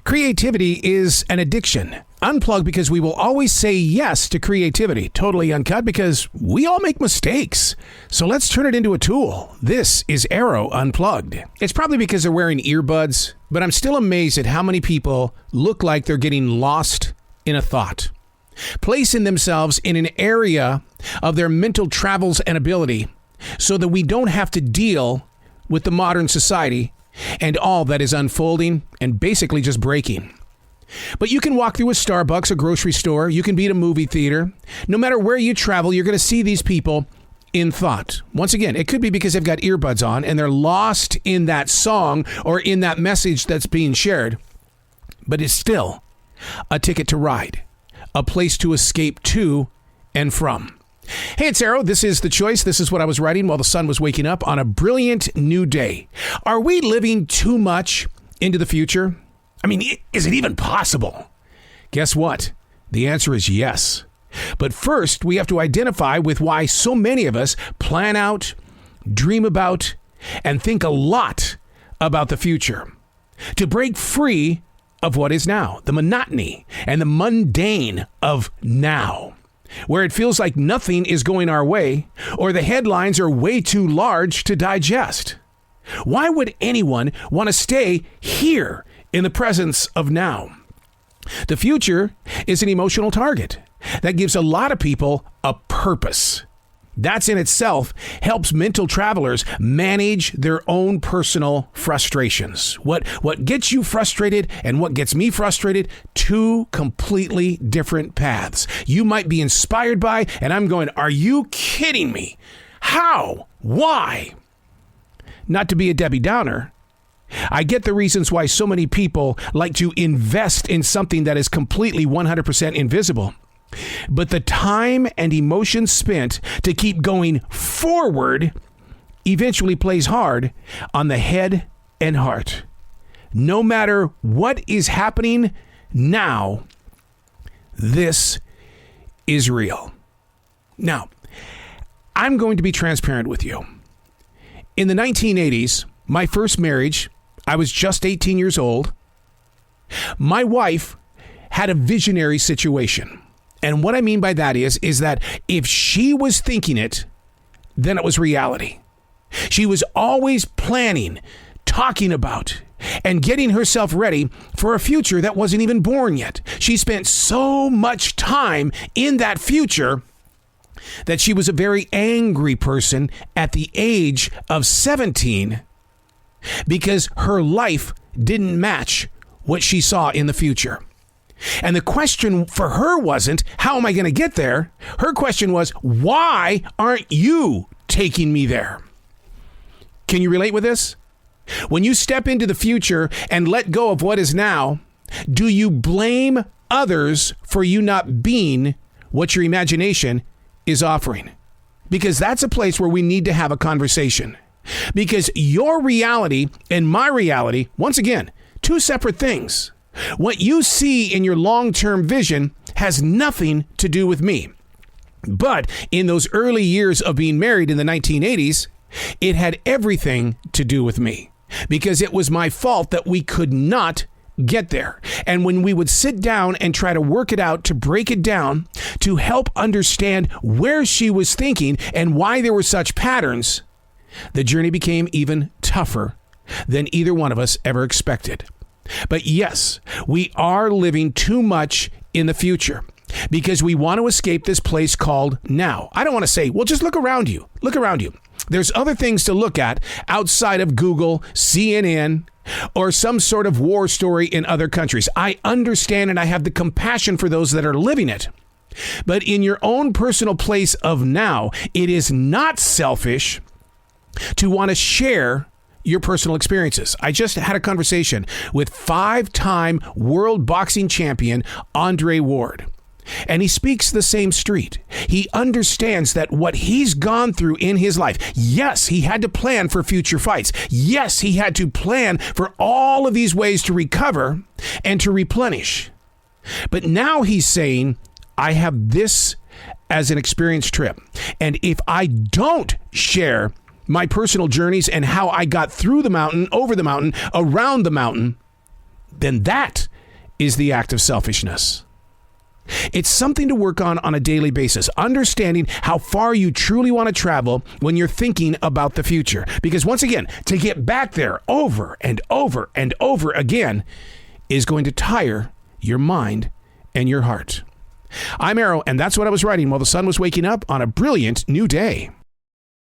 Creativity is an addiction. Unplugged because we will always say yes to creativity. Totally Uncut because we all make mistakes. So let's turn it into a tool. This is Arroe Unplugged. It's probably because they're wearing earbuds, but I'm still amazed at how many people look like they're getting lost in a thought, placing themselves in an area of their mental travels and ability so that we don't have to deal with the modern society and all that is unfolding and basically just breaking. But you can walk through a Starbucks, a grocery store, you can be at a movie theater. No matter where you travel, you're going to see these people in thought. Once again, it could be because they've got earbuds on and they're lost in that song or in that message that's being shared. But it's still a ticket to ride, a place to escape to and from. Hey, it's Arroe. This is The Choice. This is what I was writing while the sun was waking up on a brilliant new day. Are we living too much into the future? I mean, is it even possible? Guess what? The answer is yes. But first, we have to identify with why so many of us plan out, dream about, and think a lot about the future. To break free of what is now, the monotony and the mundane of now, where it feels like nothing is going our way or the headlines are way too large to digest. Why would anyone want to stay here in the presence of now? The future is an emotional target that gives a lot of people a purpose. That's in itself helps mental travelers manage their own personal frustrations. What gets you frustrated and what gets me frustrated, two completely different paths. You might be inspired by, and I'm going, are you kidding me? How? Why? Not to be a Debbie Downer, I get the reasons why so many people like to invest in something that is completely 100% invisible. But the time and emotion spent to keep going forward eventually plays hard on the head and heart. No matter what is happening now, this is real. Now, I'm going to be transparent with you. In the 1980s, my first marriage, I was just 18 years old. My wife had a visionary situation. And what I mean by that is that if she was thinking it, then it was reality. She was always planning, talking about, and getting herself ready for a future that wasn't even born yet. She spent so much time in that future that she was a very angry person at the age of 17 because her life didn't match what she saw in the future. And the question for her wasn't, how am I going to get there? Her question was, why aren't you taking me there? Can you relate with this? When you step into the future and let go of what is now, do you blame others for you not being what your imagination is offering? Because that's a place where we need to have a conversation. Because your reality and my reality, once again, two separate things. What you see in your long-term vision has nothing to do with me. But in those early years of being married in the 1980s, it had everything to do with me because it was my fault that we could not get there. And when we would sit down and try to work it out, to break it down, to help understand where she was thinking and why there were such patterns, the journey became even tougher than either one of us ever expected. But yes, we are living too much in the future because we want to escape this place called now. I don't want to say, well, just look around you. Look around you. There's other things to look at outside of Google, CNN, or some sort of war story in other countries. I understand and I have the compassion for those that are living it. But in your own personal place of now, it is not selfish to want to share your personal experiences. I just had a conversation with 5-time world boxing champion Andre Ward, and he speaks the same street. He understands that what he's gone through in his life, yes, he had to plan for future fights. Yes, he had to plan for all of these ways to recover and to replenish. But now he's saying, I have this as an experience trip. And if I don't share my personal journeys and how I got through the mountain, over the mountain, around the mountain, then that is the act of selfishness. It's something to work on a daily basis, understanding how far you truly want to travel when you're thinking about the future. Because once again, to get back there over and over and over again is going to tire your mind and your heart. I'm Arroe, and that's what I was writing while the sun was waking up on a brilliant new day.